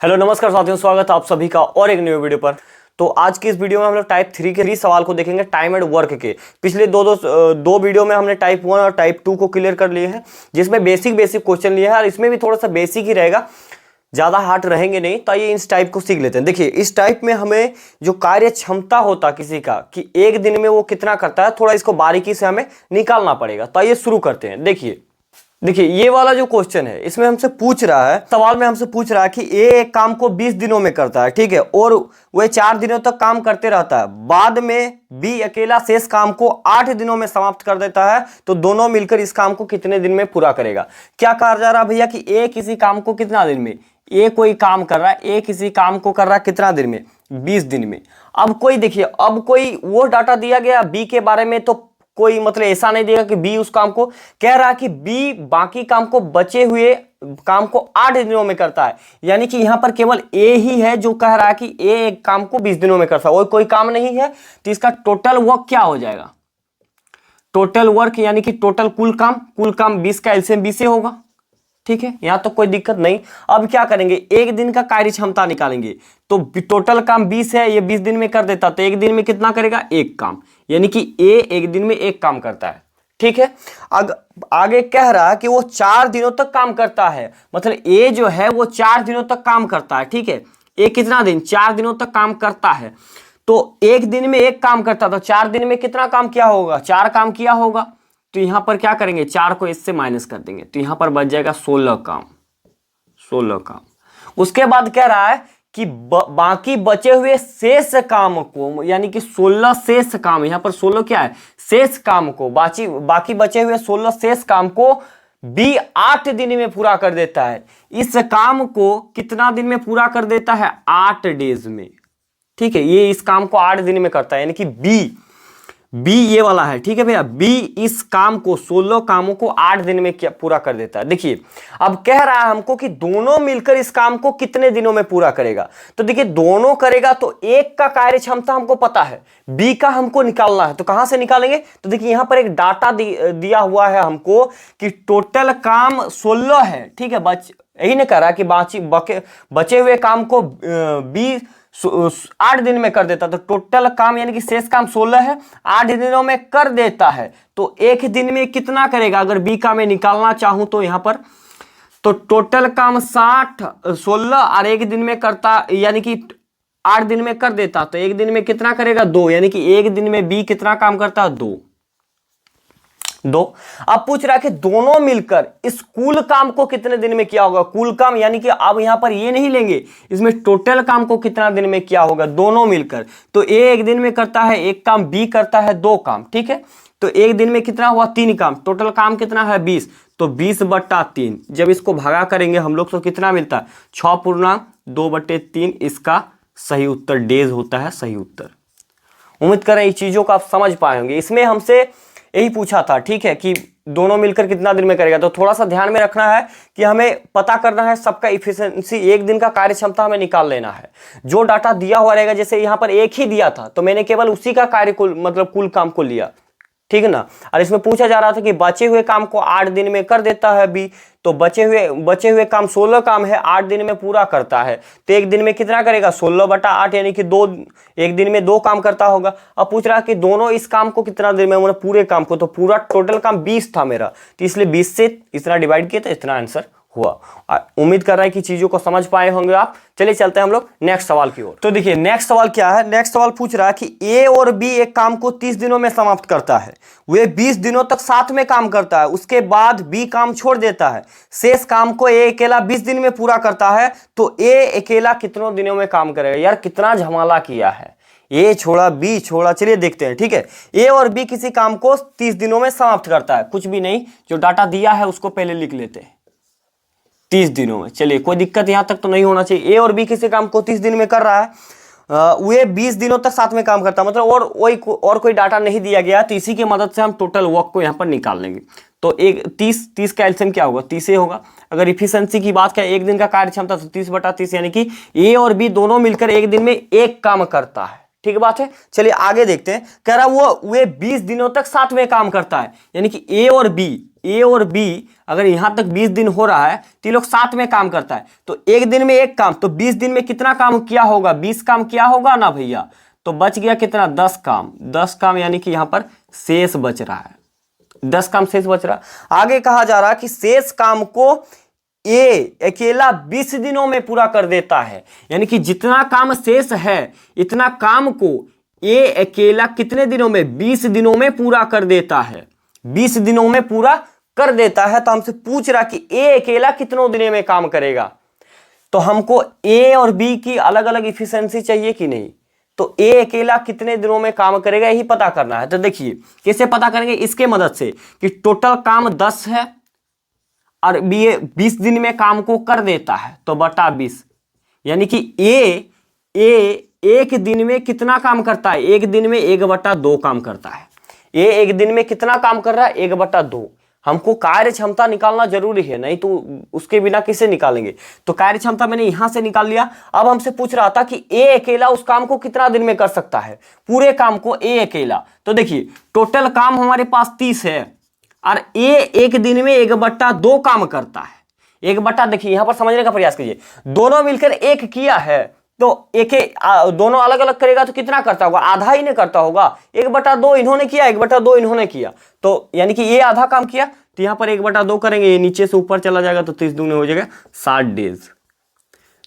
Hello नमस्कार साथियों, स्वागत है आप सभी का और एक न्यू वीडियो पर। तो आज की इस वीडियो में हम लोग टाइप 3 के 3 सवाल को देखेंगे टाइम एंड वर्क के। पिछले दो वीडियो में हमने टाइप 1 और टाइप 2 को क्लियर कर लिए हैं, जिसमें बेसिक क्वेश्चन लिए हैं और इसमें भी थोड़ा सा बेसिक ही रहेगा, ज़्यादा हार्ड रहेंगे नहीं। तो आइए इस टाइप को सीख लेते हैं। देखिए, इस टाइप में हमें जो कार्य क्षमता होता किसी का कि एक दिन में वो कितना करता है, थोड़ा इसको बारीकी से हमें निकालना पड़ेगा। तो आइए शुरू करते हैं। देखिए ये वाला जो क्वेश्चन है, इसमें हमसे पूछ रहा है, सवाल में हमसे पूछ रहा है कि ए एक काम को 20 दिनों में करता है, ठीक है, और वह 4 दिनों तक काम करते रहता है। बाद में बी अकेला शेष काम को 8 दिनों में समाप्त कर देता है। तो दोनों मिलकर इस काम को कितने दिन में पूरा करेगा? क्या कहा जा रहा है भैया कि ए किसी काम को कितना दिन में, ए कोई काम कर रहा है, ए किसी काम को कर रहा है कितना दिन में? 20 दिन में। अब कोई देखिए, अब कोई वो डाटा दिया गया बी के बारे में, तो कोई मतलब ऐसा नहीं देगा कि बी उस काम को कह रहा है कि बी बाकी काम को, बचे हुए काम को 8 दिनों में करता है। यानी कि यहां पर केवल ए ही है जो कह रहा है कि ए एक काम को 20 दिनों में करता है, और कोई काम नहीं है। तो इसका टोटल वर्क क्या हो जाएगा? टोटल वर्क यानी कि टोटल कुल काम 20 का एलसीएम 20 से होगा, ठीक है, यहां तो कोई दिक्कत नहीं। अब क्या करेंगे, एक दिन का कार्य क्षमता निकालेंगे। तो टोटल काम 20 है, ये 20 दिन में कर देता, तो एक दिन में कितना करेगा? एक काम, यानी कि ए एक दिन में एक काम करता है, ठीक है। आगे कह रहा है कि वो 4 दिनों तक काम करता है, मतलब ए जो है वो 4 दिनों तक काम करता है, ठीक है। ए कितना दिन? 4 दिनों तक काम करता है। तो एक दिन में एक काम करता, तो 4 दिन में कितना काम किया होगा? 4 काम किया होगा। तो यहां पर क्या करेंगे, 4 को इससे माइनस कर देंगे, तो यहां पर बच जाएगा 16 काम। 16 काम। उसके बाद कह रहा है कि बाकी बचे हुए शेष काम को, यानी कि 16 शेष काम, यहां पर 16 क्या है? शेष काम को, बाकी बचे हुए 16 शेष काम को बी 8 दिन में पूरा कर देता है। इस काम को कितना दिन में पूरा कर देता है? 8 डेज में, ठीक है। ये इस काम को 8 दिन में करता है, यानी कि बी ये वाला है, ठीक है भैया। बी इस काम को, 16 कामों को 8 दिन में पूरा कर देता है। देखिए, अब कह रहा है हमको कि दोनों मिलकर इस काम को कितने दिनों में पूरा करेगा। तो देखिए, दोनों करेगा तो एक का कार्य क्षमता हमको पता है, बी का हमको निकालना है। तो कहां से निकालेंगे? तो देखिए, यहां पर एक डाटा दिया हुआ है हमको कि टोटल काम 16 है, ठीक है। यही नहीं कह रहा कि बचे हुए काम को बी 8 दिन में कर देता, तो टोटल काम यानी कि शेष काम 16 है, 8 दिनों में कर देता है। तो एक दिन में कितना करेगा? अगर बी का मैं निकालना चाहूं तो यहां पर, तो टोटल काम 16 और एक दिन में करता, यानी कि 8 दिन में कर देता, तो एक दिन में कितना करेगा? 2, यानी कि एक दिन में बी कितना काम करता है? 2। अब पूछ रहा है कि दोनों मिलकर इस कुल काम को कितने दिन में किया होगा? कुल काम यानी कि अब यहां पर ये नहीं लेंगे, इसमें टोटल काम को कितना दिन में किया होगा दोनों मिलकर। तो ए एक दिन में करता है एक काम, बी करता है 2 काम, ठीक है। तो एक दिन में कितना हुआ? 3 काम। टोटल काम कितना है? 20। तो 20/3 जब इसको भागा करेंगे हम लोग तो कितना मिलता है? 6.2/3 इसका सही उत्तर डेज होता है, सही उत्तर। उम्मीद करें इस चीजों को आप समझ पाए होंगे। इसमें हमसे यही पूछा था, ठीक है, कि दोनों मिलकर कितना दिन में करेगा। तो थोड़ा सा ध्यान में रखना है कि हमें पता करना है सबका इफिशिएंसी, एक दिन का कार्य क्षमता हमें निकाल लेना है। जो डाटा दिया हुआ रहेगा, जैसे यहाँ पर एक ही दिया था तो मैंने केवल उसी का कार्य कुल काम को लिया, ठीक है ना। और इसमें पूछा जा रहा था कि बचे हुए काम को 8 दिन में कर देता है बी, तो बचे हुए काम 16 काम है, 8 दिन में पूरा करता है। तो एक दिन में कितना करेगा? 16/8, यानी कि 2, एक दिन में 2 काम करता होगा। अब पूछ रहा है कि दोनों इस काम को कितना दिन में, मतलब पूरे काम को, तो पूरा टोटल काम 20 था मेरा, तो इसलिए 20 से इतना डिवाइड किया तो इतना आंसर हुआ। उम्मीद कर रहा है कि चीजों को समझ पाए होंगे आप। चलिए चलते हैं हम लोग नेक्स्ट सवाल की ओर। तो देखिए, नेक्स्ट सवाल क्या है? नेक्स्ट सवाल पूछ रहा है कि ए और बी एक काम को 30 दिनों में समाप्त करता है, वे 20 दिनों तक साथ में काम करता है, उसके बाद बी काम छोड़ देता है, शेष काम को ए अकेला 20 दिन में पूरा करता है। तो ए अकेला कितनों दिनों में काम करेगा? यार कितना झमाला किया है, ए छोड़ा बी छोड़ा। चलिए देखते हैं, ठीक है। ए और बी किसी काम को 30 दिनों में समाप्त करता है, कुछ भी नहीं, जो डाटा दिया है उसको पहले लिख लेते हैं, 30 दिनों में। चलिए, कोई दिक्कत यहां तक तो नहीं होना चाहिए। ए और बी किसी काम को 30 दिन में कर रहा है, वे 20 दिनों तक साथ में काम करता है, मतलब और कोई डाटा नहीं दिया गया, तो इसी की मदद से हम टोटल वर्क को यहां पर निकाल लेंगे। तो एक 30 का एलसीएम क्या होगा? 30 ही होगा। अगर इफिशिएंसी की बात करें, एक दिन का कार्य क्षमता, तो 30/30, यानी कि ए और बी दोनों मिलकर एक दिन में एक काम करता है, ठीक बात है। चलिए आगे देखते हैं। कह रहा वे 20 दिनों तक साथ में काम करता है, यानी कि ए और बी ए और बी अगर यहां तक 20 दिन हो रहा है तो ये लोग साथ में काम करता है, तो एक दिन में एक काम, तो 20 दिन में कितना काम किया होगा, 20 काम किया होगा ना भैया, तो बच गया कितना, 10 काम, 10 काम यानी कि यहां पर शेष बच रहा है, 10 काम शेष बच रहा है। आगे कहा जा रहा है कि शेष काम को ए अकेला 20 दिनों में पूरा कर देता है, यानी कि जितना काम शेष है इतना काम को ए अकेला कितने दिनों में, 20 दिनों में पूरा कर देता है, 20 दिनों में पूरा कर देता है। तो हमसे पूछ रहा कि ए अकेला कितनों दिनों में काम करेगा, तो हमको ए और बी की अलग अलग इफिशिएंसी चाहिए कि नहीं, तो ए अकेला कितने दिनों में काम करेगा यही पता करना है। तो देखिए कैसे पता करेंगे, इसके मदद से कि टोटल काम 10 है और बी 20 दिन में काम को कर देता है, तो बटा 20, यानी कि ए एक दिन में कितना काम करता है, एक दिन में 1/2 काम करता है। ए एक दिन में कितना काम कर रहा है, 1/2। हमको कार्य क्षमता निकालना जरूरी है, नहीं तो उसके बिना कैसे निकालेंगे, तो कार्य क्षमता मैंने यहां से निकाल लिया। अब हमसे पूछ रहा था कि ए अकेला उस काम को कितना दिन में कर सकता है, पूरे काम को ए अकेला। तो देखिए टोटल काम हमारे पास 30 है और ए एक दिन में 1/2 काम करता है, 1/, देखिए यहां पर समझने का प्रयास कीजिए, दोनों मिलकर एक किया है तो एक दोनों अलग अलग करेगा तो कितना करता होगा, आधा ही नहीं करता होगा, 1/2 इन्होंने किया, 1/2 इन्होंने किया, तो यानी कि ये आधा काम किया, तो यहां पर 1/2 करेंगे, ये नीचे से ऊपर चला जाएगा तो 30 दूनी हो जाएगा 60 डेज।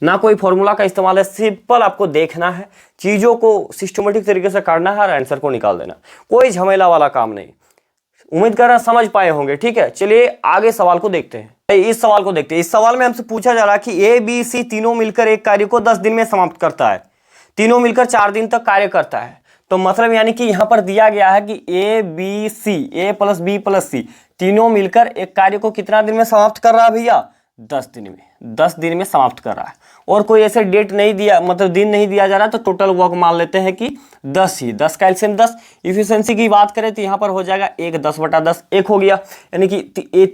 ना कोई फॉर्मूला का इस्तेमाल है, सिंपल आपको देखना है, चीजों को सिस्टमेटिक तरीके से करना है और आंसर को निकाल देना, कोई झमेला वाला काम नहीं। उम्मीद कर रहा समझ पाए होंगे, ठीक है। चलिए आगे सवाल को देखते हैं। इस सवाल को देखते हैं। इस सवाल में हमसे पूछा जा रहा है कि ए बी सी तीनों मिलकर एक कार्य को 10 दिन में समाप्त करता है, तीनों मिलकर 4 दिन तक कार्य करता है। तो मतलब यानी कि यहां पर दिया गया है कि A B C, A plus B plus C तीनों मिलकर एक कार्य को कितना दिन में समाप्त कर रहा है भैया, 10 दिन में, 10 दिन में समाप्त कर रहा है। और कोई ऐसे डेट नहीं दिया, मतलब दिन नहीं दिया जा रहा, तो टोटल वर्क मान लेते हैं कि 10 ही, 10 का एलसीएम 10। इफिशिएंसी की बात करें तो यहाँ पर हो जाएगा 1 10/10, 1 हो गया, यानी कि ये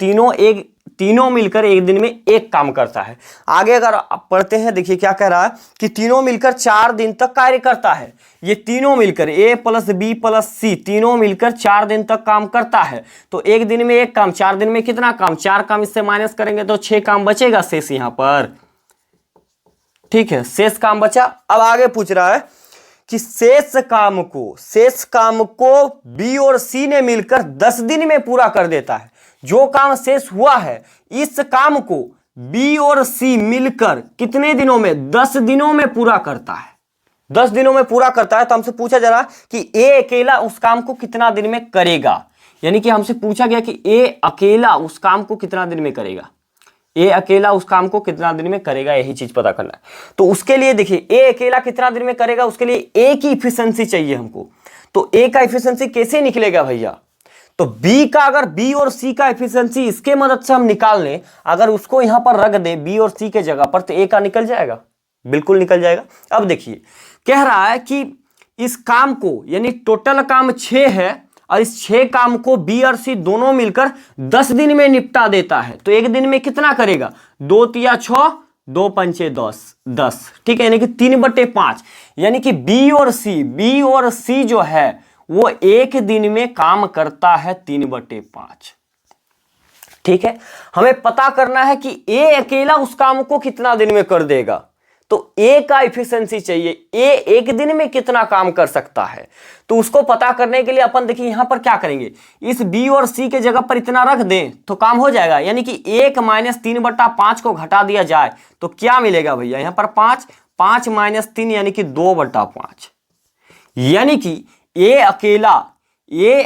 तीनों मिलकर एक दिन में एक काम करता है। आगे अगर आप पढ़ते हैं, देखिए क्या कह रहा है कि तीनों मिलकर 4 दिन तक कार्य करता है। ये तीनों मिलकर ए प्लस बी प्लस सी तीनों मिलकर 4 दिन तक काम करता है, तो एक दिन में एक काम, 4 दिन में कितना काम, 4 काम, इससे माइनस करेंगे तो 6 काम बचेगा शेष यहाँ पर, ठीक है, शेष काम बचा। अब आगे पूछ रहा है कि शेष काम को बी और सी ने मिलकर 10 दिन में पूरा कर देता है। जो काम शेष हुआ है इस काम को बी और सी मिलकर कितने दिनों में, 10 दिनों में पूरा करता है, 10 दिनों में पूरा करता है। तो हमसे पूछा जा रहा कि ए अकेला उस काम को कितना दिन में करेगा, यानी कि हमसे पूछा गया कि ए अकेला उस काम को कितना दिन में करेगा, ए अकेला उस काम को कितना दिन में करेगा, यही चीज पता करना है। तो उसके लिए देखिए ए अकेला कितना दिन में करेगा, उसके लिए ए की इफिशिएंसी चाहिए हमको। तो ए का इफिशिएंसी कैसे निकलेगा भैया, तो बी का, अगर बी और सी का इफिशिएंसी इसके मदद से हम निकाल लें, अगर उसको यहां पर रख दें बी और सी के जगह पर, तो ए का निकल जाएगा, बिल्कुल निकल जाएगा। अब देखिए कह रहा है कि इस काम को, यानी टोटल काम 6 है और इस 6 काम को बी और सी दोनों मिलकर 10 दिन में निपटा देता है। तो एक दिन में कितना करेगा, 2 तिया 6, 2 पंचे 10, ठीक है, यानी कि 3/5, यानी कि बी और सी जो है वो एक दिन में काम करता है 3/5, ठीक है। हमें पता करना है कि ए अकेला उस काम को कितना दिन में कर देगा, तो ए का इफिशिएंसी चाहिए, ए एक दिन में कितना काम कर सकता है। तो उसको पता करने के लिए अपन देखिए यहां पर क्या करेंगे, इस बी और सी के जगह पर इतना रख दें तो काम हो जाएगा, यानी कि 1 - 3/5 को घटा दिया जाए तो क्या मिलेगा भैया, यहां पर 5 - 3 यानी कि 2/5, यानी कि ए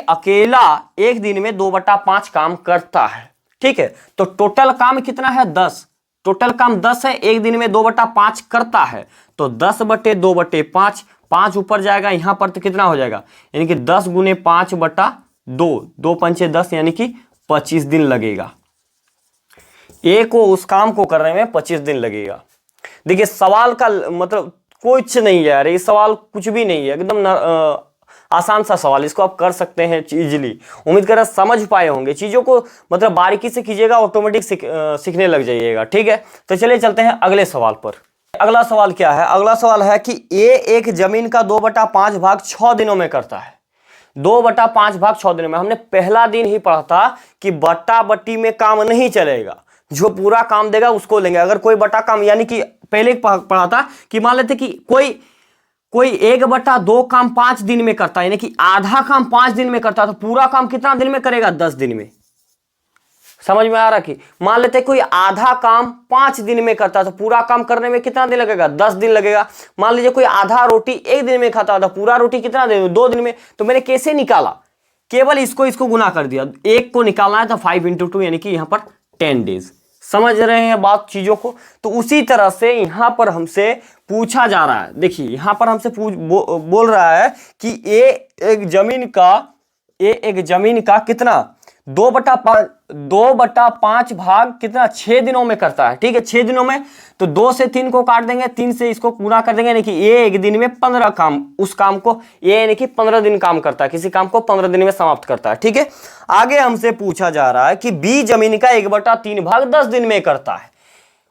अकेला एक दिन में 2/5 काम करता है, ठीक है। तो टोटल काम कितना है, 10, टोटल काम 10 है, एक दिन में 2/5 करता है, तो 10/2/5, 5 ऊपर जाएगा यहां पर तो कितना हो जाएगा, यानी कि 10 × 5/2, 2 पंचे 10, यानी कि 25 दिन लगेगा। ए को उस काम को करने में 25 दिन लगेगा। देखिए सवाल का मतलब कुछ नहीं है यार, ये सवाल कुछ भी नहीं है, एकदम आसान सा सवाल, इसको आप कर सकते हैं इजीली। उम्मीद कर रहा समझ पाए होंगे, चीजों को मतलब बारीकी से कीजिएगा, ऑटोमेटिक सीखने लग जाइएगा, ठीक है। तो चलिए चलते हैं अगले सवाल पर। अगला सवाल क्या है, अगला सवाल है कि ए एक जमीन का 2/5 भाग 6 दिनों में करता है। 2/5 भाग 6 दिनों में। हमने पहला दिन ही पढ़ा था कि बट्टा बट्टी में काम नहीं चलेगा, जो पूरा काम देगा उसको लेंगे। अगर कोई बटा काम, यानी कि पहले पढ़ा था कि मान लेते कि कोई 1/2 काम 5 दिन में करता है, यानी कि आधा काम 5 दिन में करता है, तो पूरा काम कितना दिन में करेगा? 10 दिन में। समझ में आ रहा कि मान लेते कोई आधा काम 5 दिन में करता है, तो पूरा काम करने में कितना दिन लगेगा? 10 दिन लगेगा। मान लीजिए कोई आधा रोटी 1 दिन में खाता था, पूरा रोटी कितना दिन में? 2 दिन में। तो मैंने कैसे निकाला? केवल इसको गुना कर दिया। एक को निकालना है तो 5 × 2 यानी कि यहां पर 10 डेज। समझ रहे हैं बात चीजों को? तो उसी तरह से यहां पर हमसे पूछा जा रहा है, देखिए यहां पर हमसे बोल रहा है कि ये एक जमीन का कितना 2/5 भाग कितना 6 दिनों में करता है। ठीक है, 6 दिनों में। तो 2 से 3 को काट देंगे, 3 से इसको पूरा कर देंगे, यानी कि ये एक दिन में 15 काम, उस काम को ये यानी कि 15 दिन काम करता है, किसी काम को 15 दिन में समाप्त करता है। ठीक है, आगे हमसे पूछा जा रहा है कि बी जमीन का 1/3 भाग 10 दिन में करता है।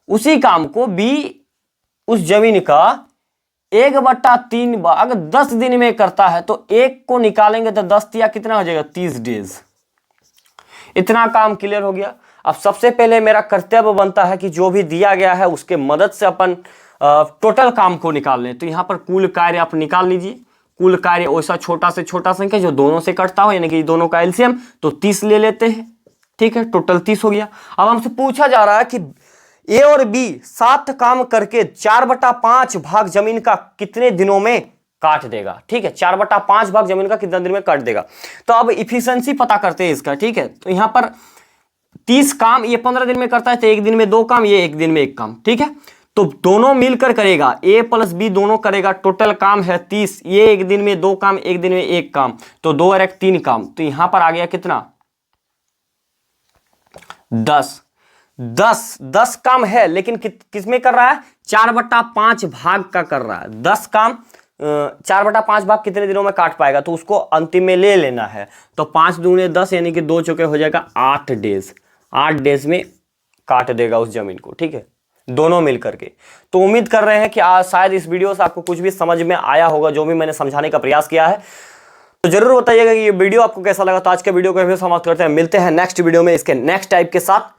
उसी काम को बी उस जमीन का 1/3 भाग 10 दिन में करता है, तो एक को निकालेंगे तो 10 या कितना हो जाएगा? 30 डेज। इतना काम क्लियर हो गया। अब सबसे पहले मेरा कर्तव्य बनता है कि जो भी दिया गया है उसके मदद से अपन टोटल काम को निकाल लें। तो यहां पर कुल कार्य आप निकाल लीजिए। कुल कार्य वैसा छोटा से छोटा संख्या जो दोनों से कटता हो, यानी कि दोनों का एलसीएम, तो 30 ले लेते हैं। ठीक है, टोटल 30 हो गया। अब हमसे पूछा जा रहा है कि ए और बी 7 काम करके 4/5 भाग जमीन का कितने दिनों में काट देगा। ठीक है, 4/5 भाग जमीन का कितना दिन में काट देगा। तो अब इफिशिएंसी पता करते हैं इसका। ठीक है, तो यहां पर 30 काम ये 15 दिन में करता है, तो एक दिन में 2 काम, ये एक दिन में 1 काम। ठीक है, तो दोनों मिलकर करेगा, ए प्लस बी दोनों करेगा। टोटल काम है 30, ये एक दिन में 2 काम, एक दिन में 1 काम, तो 2 और 1 3 काम। तो यहां पर आ गया कितना? 10 काम है, लेकिन किस में कर रहा है? 4/5 भाग का कर रहा है। 10 काम 4/5 भाग कितने दिनों में काट पाएगा? तो उसको अंतिम में ले लेना है। तो 5 दूने 10 यानी कि 2 चौके हो जाएगा 8 डेज। 8 डेज में काट देगा उस जमीन को। ठीक है, दोनों मिल करके। तो उम्मीद कर रहे हैं कि आज शायद इस वीडियो से आपको कुछ भी समझ में आया होगा, जो भी मैंने समझाने का प्रयास किया है। तो जरूर बताइएगा कि ये वीडियो आपको कैसा लगा। तो आज के वीडियो को समाप्त करते हैं, मिलते हैं नेक्स्ट वीडियो में इसके नेक्स्ट टाइप के साथ।